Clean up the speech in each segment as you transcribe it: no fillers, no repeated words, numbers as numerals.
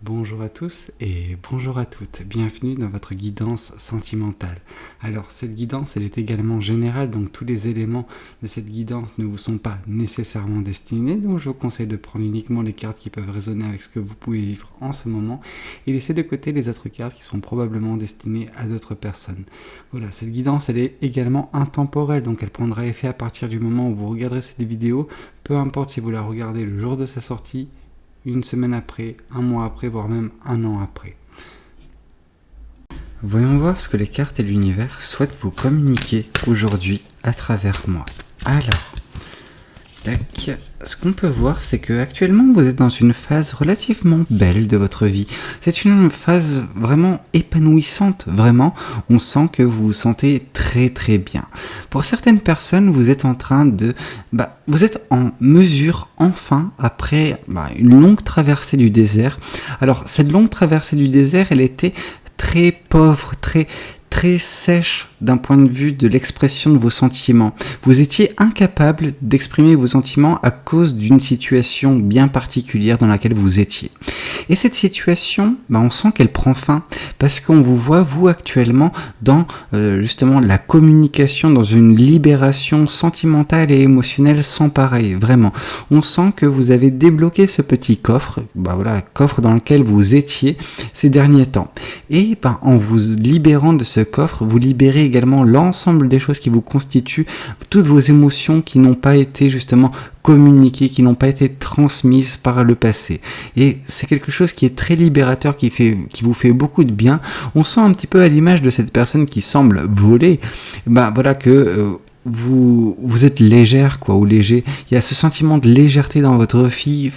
Bonjour à tous et bonjour à toutes, bienvenue dans votre guidance sentimentale. Alors cette guidance elle est également générale, donc tous les éléments de cette guidance ne vous sont pas nécessairement destinés, donc je vous conseille de prendre uniquement les cartes qui peuvent résonner avec ce que vous pouvez vivre en ce moment et laisser de côté les autres cartes qui sont probablement destinées à d'autres personnes. Voilà, cette guidance elle est également intemporelle, donc elle prendra effet à partir du moment où vous regarderez cette vidéo, peu importe si vous la regardez le jour de sa sortie, une semaine après, un mois après, voire même un an après. Voyons voir ce que les cartes et l'univers souhaitent vous communiquer aujourd'hui à travers moi. Alors, tac. Ce qu'on peut voir, c'est que actuellement vous êtes dans une phase relativement belle de votre vie. C'est une phase vraiment épanouissante, vraiment. On sent que vous vous sentez très très bien. Pour certaines personnes, vous êtes en train de... vous êtes en mesure, enfin, après une longue traversée du désert. Alors, cette longue traversée du désert, elle était très pauvre, très sèche d'un point de vue de l'expression de vos sentiments. Vous étiez incapable d'exprimer vos sentiments à cause d'une situation bien particulière dans laquelle vous étiez. Et cette situation, on sent qu'elle prend fin parce qu'on vous voit, vous, actuellement, dans justement la communication, dans une libération sentimentale et émotionnelle sans pareil, vraiment. On sent que vous avez débloqué ce petit coffre, coffre dans lequel vous étiez ces derniers temps. Et en vous libérant de ce coffre, vous libérez également l'ensemble des choses qui vous constituent, toutes vos émotions qui n'ont pas été justement communiquées, qui n'ont pas été transmises par le passé. Et c'est quelque chose qui est très libérateur, qui vous fait beaucoup de bien. On sent un petit peu à l'image de cette personne qui semble voler, que vous êtes légère, ou léger. Il y a ce sentiment de légèreté dans votre vie,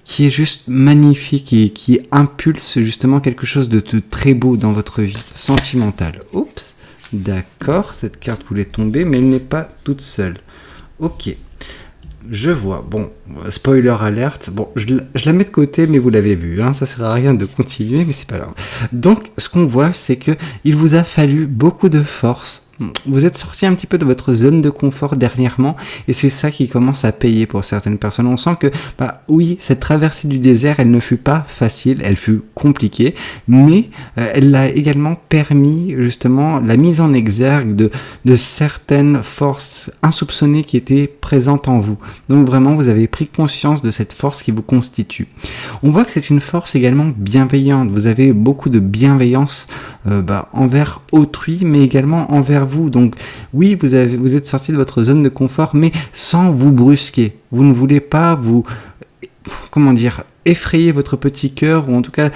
qui est juste magnifique et qui impulse justement quelque chose de très beau dans votre vie sentimentale. Oups, d'accord, cette carte voulait tomber, mais elle n'est pas toute seule. Ok, je vois. Bon, spoiler alerte. Bon, je la mets de côté, mais vous l'avez vu, ça sert à rien de continuer, mais c'est pas grave. Donc, ce qu'on voit, c'est que il vous a fallu beaucoup de force. Vous êtes sorti un petit peu de votre zone de confort dernièrement et c'est ça qui commence à payer pour certaines personnes. On sent que, oui, cette traversée du désert, elle ne fut pas facile, elle fut compliquée, mais elle a également permis justement la mise en exergue de certaines forces insoupçonnées qui étaient présentes en vous. Donc vraiment, vous avez pris conscience de cette force qui vous constitue. On voit que c'est une force également bienveillante. Vous avez beaucoup de bienveillance envers autrui, mais également envers vous. Donc oui, vous êtes sorti de votre zone de confort, mais sans vous brusquer. Vous ne voulez pas effrayer votre petit cœur, ou en tout cas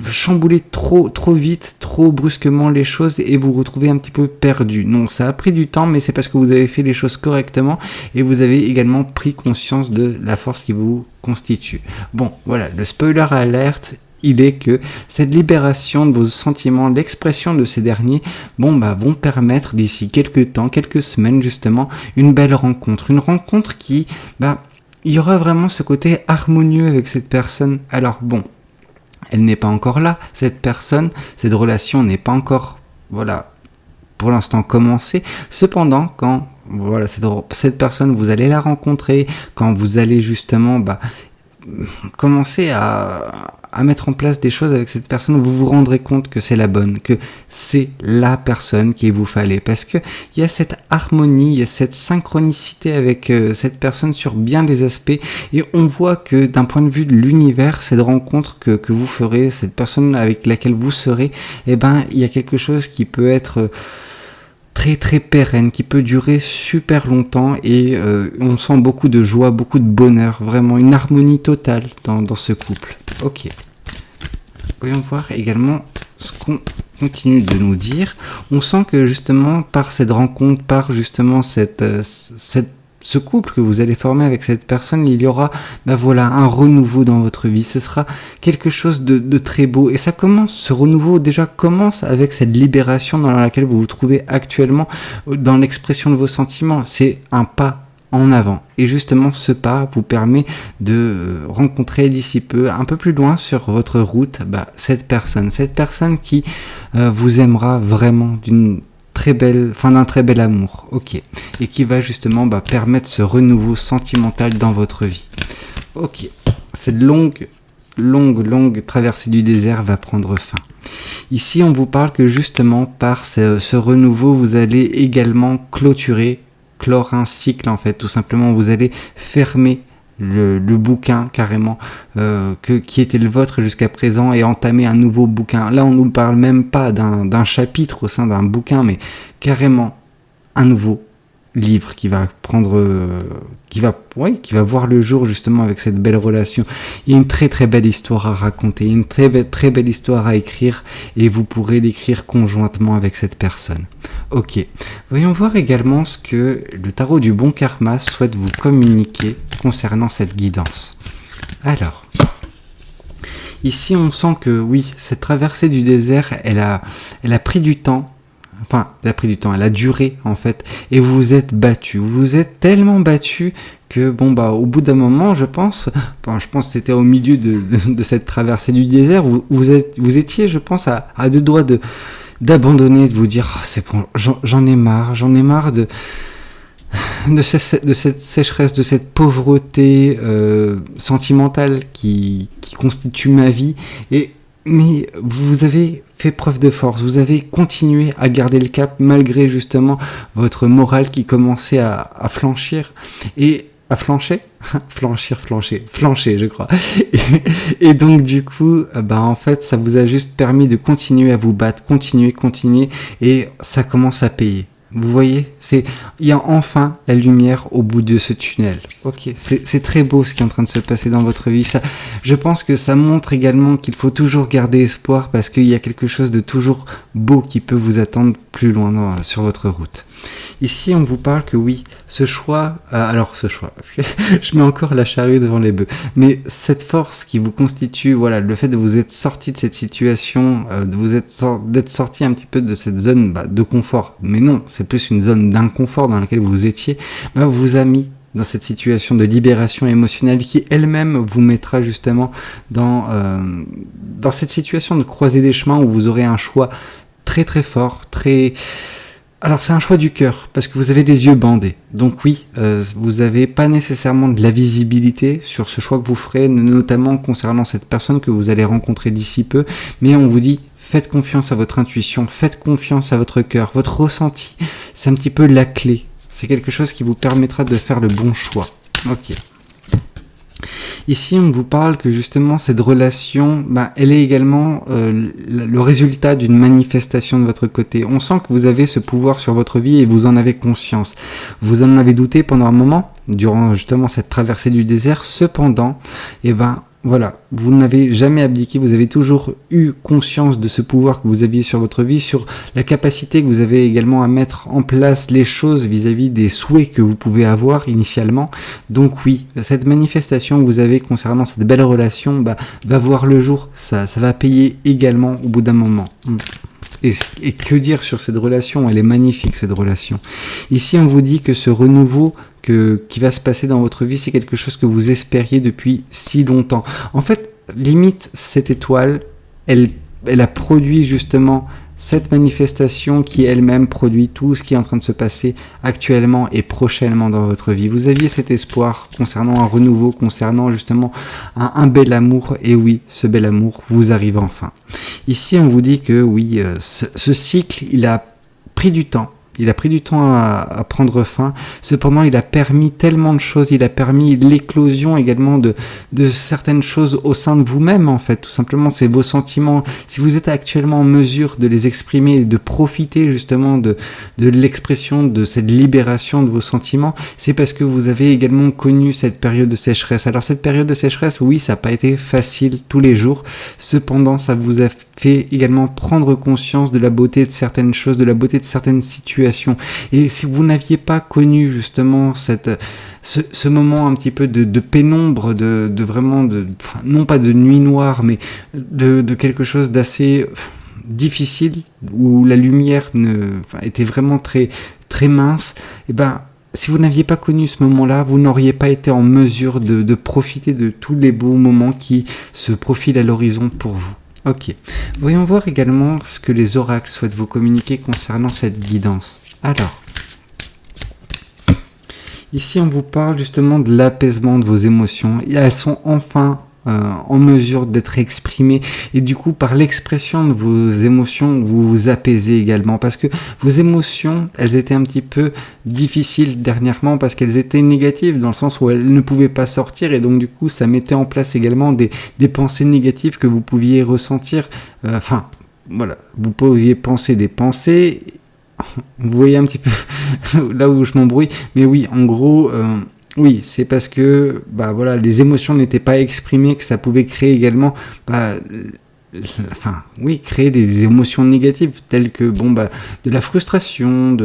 chambouler trop vite, trop brusquement les choses et vous retrouver un petit peu perdu. Non, ça a pris du temps, mais c'est parce que vous avez fait les choses correctement et vous avez également pris conscience de la force qui vous constitue. Bon, voilà, le spoiler alerte, il est que cette libération de vos sentiments, l'expression de ces derniers, vont permettre d'ici quelques temps, quelques semaines justement, une belle rencontre. Une rencontre qui, il y aura vraiment ce côté harmonieux avec cette personne. Alors bon, elle n'est pas encore là, cette personne, cette relation n'est pas encore, pour l'instant commencée. Cependant, quand cette personne, vous allez la rencontrer, quand vous allez justement commencer à mettre en place des choses avec cette personne, vous vous rendrez compte que c'est la bonne, que c'est la personne qu'il vous fallait, parce que il y a cette harmonie, il y a cette synchronicité avec cette personne sur bien des aspects, et on voit que d'un point de vue de l'univers, cette rencontre que vous ferez, cette personne avec laquelle vous serez, il y a quelque chose qui peut être très très pérenne, qui peut durer super longtemps et on sent beaucoup de joie, beaucoup de bonheur, vraiment une harmonie totale dans ce couple. Ok. Voyons voir également ce qu'on continue de nous dire. On sent que justement par cette rencontre, par justement ce couple que vous allez former avec cette personne, il y aura un renouveau dans votre vie. Ce sera quelque chose de très beau. Et ce renouveau déjà commence avec cette libération dans laquelle vous vous trouvez actuellement dans l'expression de vos sentiments. C'est un pas en avant. Et justement, ce pas vous permet de rencontrer d'ici peu, un peu plus loin sur votre route, cette personne qui vous aimera vraiment d'un très bel amour, ok, et qui va justement permettre ce renouveau sentimental dans votre vie. Ok, cette longue longue traversée du désert va prendre fin. Ici, on vous parle que justement, par ce renouveau, vous allez également clore un cycle en fait, tout simplement. Vous allez fermer le bouquin carrément qui était le vôtre jusqu'à présent et entamer un nouveau bouquin. Là, on ne nous parle même pas d'un chapitre au sein d'un bouquin, mais carrément un nouveau livre qui va voir le jour justement avec cette belle relation. Il y a une très très belle histoire à raconter, une très belle histoire à écrire et vous pourrez l'écrire conjointement avec cette personne. Ok, voyons voir également ce que le tarot du bon karma souhaite vous communiquer concernant cette guidance. Alors, ici on sent que oui, cette traversée du désert, elle a pris du temps. Enfin, elle a duré en fait, et vous vous êtes battu. Vous vous êtes tellement battu que au bout d'un moment, je pense que c'était au milieu de cette traversée du désert, vous étiez, je pense, à deux doigts d'abandonner, de vous dire, oh, c'est bon, j'en ai marre de cette sécheresse, de cette pauvreté sentimentale qui constitue ma vie. Mais vous avez fait preuve de force, vous avez continué à garder le cap malgré justement votre morale qui commençait à flanchir et à flancher flancher je crois. Et donc du coup, en fait, ça vous a juste permis de continuer à vous battre, continuer et ça commence à payer. Vous voyez, il y a enfin la lumière au bout de ce tunnel. Ok, c'est très beau ce qui est en train de se passer dans votre vie. Je pense que ça montre également qu'il faut toujours garder espoir parce qu'il y a quelque chose de toujours beau qui peut vous attendre plus loin sur votre route. Ici, on vous parle que oui, ce choix, je mets encore la charrue devant les bœufs, mais cette force qui vous constitue, voilà, le fait de vous être sorti de cette situation, d'être sorti un petit peu de cette zone de confort, mais non, c'est plus une zone d'inconfort dans laquelle vous étiez, vous a mis dans cette situation de libération émotionnelle qui elle-même vous mettra justement dans cette situation de croiser des chemins où vous aurez un choix très très fort, Alors c'est un choix du cœur, parce que vous avez les yeux bandés. Donc oui, vous n'avez pas nécessairement de la visibilité sur ce choix que vous ferez, notamment concernant cette personne que vous allez rencontrer d'ici peu, mais on vous dit, faites confiance à votre intuition, faites confiance à votre cœur, votre ressenti, c'est un petit peu la clé. C'est quelque chose qui vous permettra de faire le bon choix. Ok. Ici, on vous parle que justement cette relation, elle est également le résultat d'une manifestation de votre côté. On sent que vous avez ce pouvoir sur votre vie et vous en avez conscience. Vous en avez douté pendant un moment, durant justement cette traversée du désert. Cependant, voilà, vous n'avez jamais abdiqué, vous avez toujours eu conscience de ce pouvoir que vous aviez sur votre vie, sur la capacité que vous avez également à mettre en place les choses vis-à-vis des souhaits que vous pouvez avoir initialement. Donc oui, cette manifestation que vous avez concernant cette belle relation va voir le jour, ça va payer également au bout d'un moment. Et que dire sur cette relation? Elle est magnifique, cette relation. Ici, on vous dit que ce renouveau qui va se passer dans votre vie, c'est quelque chose que vous espériez depuis si longtemps. En fait, limite, cette étoile, elle a produit justement cette manifestation qui elle-même produit tout ce qui est en train de se passer actuellement et prochainement dans votre vie. Vous aviez cet espoir concernant un renouveau, concernant justement un bel amour, et oui, ce bel amour vous arrive enfin. Ici, on vous dit que oui, ce cycle, il a pris du temps. Il a pris du temps à prendre fin. Cependant, il a permis tellement de choses. Il a permis l'éclosion également de certaines choses au sein de vous-même, en fait. Tout simplement, c'est vos sentiments. Si vous êtes actuellement en mesure de les exprimer et de profiter justement de l'expression de cette libération de vos sentiments, c'est parce que vous avez également connu cette période de sécheresse. Alors, cette période de sécheresse, oui, ça n'a pas été facile tous les jours. Cependant, ça vous a fait également prendre conscience de la beauté de certaines choses, de la beauté de certaines situations. Et si vous n'aviez pas connu justement ce moment un petit peu de pénombre, non pas de nuit noire, mais de quelque chose d'assez difficile, où la lumière était vraiment très, très mince, si vous n'aviez pas connu ce moment-là, vous n'auriez pas été en mesure de profiter de tous les beaux moments qui se profilent à l'horizon pour vous. Ok, voyons voir également ce que les oracles souhaitent vous communiquer concernant cette guidance. Alors, ici on vous parle justement de l'apaisement de vos émotions. Et elles sont enfin en mesure d'être exprimé, et du coup par l'expression de vos émotions vous vous apaisez également, parce que vos émotions elles étaient un petit peu difficiles dernièrement parce qu'elles étaient négatives dans le sens où elles ne pouvaient pas sortir, et donc du coup ça mettait en place également des pensées négatives que vous pouviez ressentir, voilà, vous pouviez penser des pensées. Vous voyez un petit peu là où je m'embrouille, mais oui, en gros, oui, c'est parce que voilà, les émotions n'étaient pas exprimées que ça pouvait créer également, créer des émotions négatives telles que de la frustration,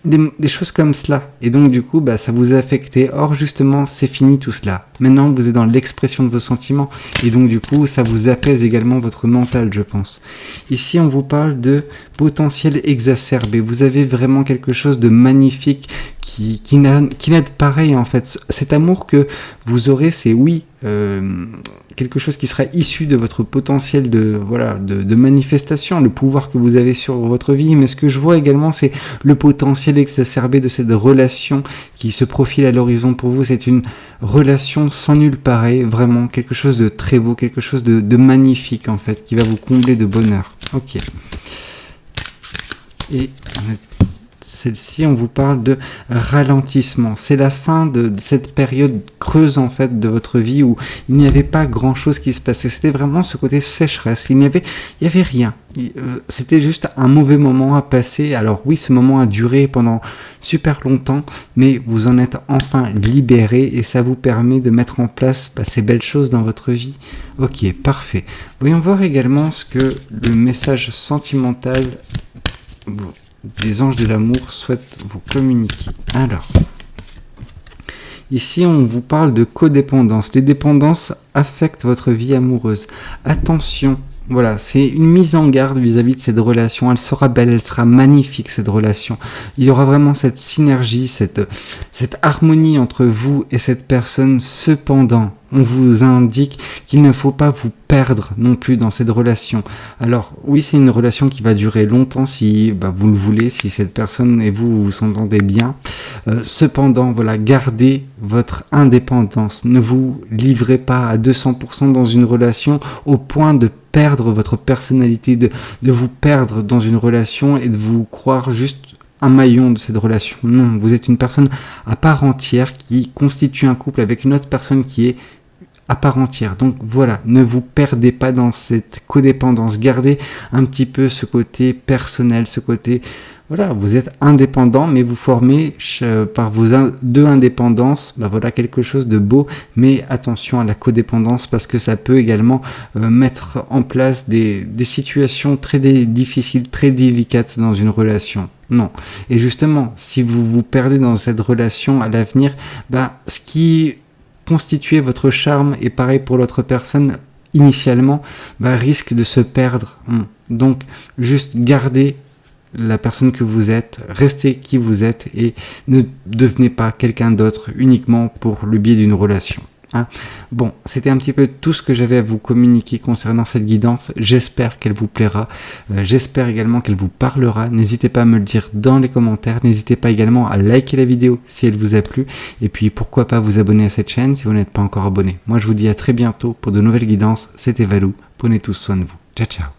des choses comme cela. Et donc du coup, ça vous a affecté. Or justement, c'est fini tout cela. Maintenant, vous êtes dans l'expression de vos sentiments, et donc du coup, ça vous apaise également votre mental, je pense. Ici, on vous parle de potentiel exacerbé. Vous avez vraiment quelque chose de magnifique qui n'a de pareil en fait. Cet amour que vous aurez, c'est quelque chose qui sera issu de votre potentiel de manifestation, le pouvoir que vous avez sur votre vie. Mais ce que je vois également, c'est le potentiel exacerbé de cette relation qui se profile à l'horizon pour vous. C'est une relation sans nul pareil, vraiment quelque chose de très beau, quelque chose de magnifique en fait, qui va vous combler de bonheur. Ok. Et celle-ci, on vous parle de ralentissement. C'est la fin de cette période creuse en fait de votre vie où il n'y avait pas grand-chose qui se passait. C'était vraiment ce côté sécheresse. Il n'y avait rien. C'était juste un mauvais moment à passer. Alors oui, ce moment a duré pendant super longtemps, mais vous en êtes enfin libéré et ça vous permet de mettre en place ces belles choses dans votre vie. Ok, parfait. Voyons voir également ce que le message sentimental des anges de l'amour souhaitent vous communiquer. Alors, ici on vous parle de codépendance. Les dépendances affectent votre vie amoureuse. Attention, voilà, c'est une mise en garde vis-à-vis de cette relation. Elle sera belle, elle sera magnifique cette relation. Il y aura vraiment cette synergie, cette harmonie entre vous et cette personne. Cependant, on vous indique qu'il ne faut pas vous perdre non plus dans cette relation. Alors oui, c'est une relation qui va durer longtemps si vous le voulez, si cette personne et vous vous entendez bien. Cependant, voilà, gardez votre indépendance. Ne vous livrez pas à 200% dans une relation au point de perdre votre personnalité, de vous perdre dans une relation et de vous croire juste un maillon de cette relation. Non, vous êtes une personne à part entière qui constitue un couple avec une autre personne qui est à part entière. Donc voilà, ne vous perdez pas dans cette codépendance. Gardez un petit peu ce côté personnel, ce côté... Voilà, vous êtes indépendant, mais vous formez par vos deux indépendances, voilà, quelque chose de beau, mais attention à la codépendance parce que ça peut également mettre en place des situations très difficiles, très délicates dans une relation. Non. Et justement, si vous vous perdez dans cette relation à l'avenir, ce qui constituait votre charme, et pareil pour l'autre personne, initialement, risque de se perdre. Donc, juste gardez la personne que vous êtes, restez qui vous êtes et ne devenez pas quelqu'un d'autre uniquement pour le biais d'une relation. Bon, c'était un petit peu tout ce que j'avais à vous communiquer concernant cette guidance. J'espère qu'elle vous plaira. J'espère également qu'elle vous parlera. N'hésitez pas à me le dire dans les commentaires. N'hésitez pas également à liker la vidéo si elle vous a plu. Et puis pourquoi pas vous abonner à cette chaîne si vous n'êtes pas encore abonné. Moi je vous dis à très bientôt pour de nouvelles guidances. C'était Valou. Prenez tous soin de vous. Ciao ciao.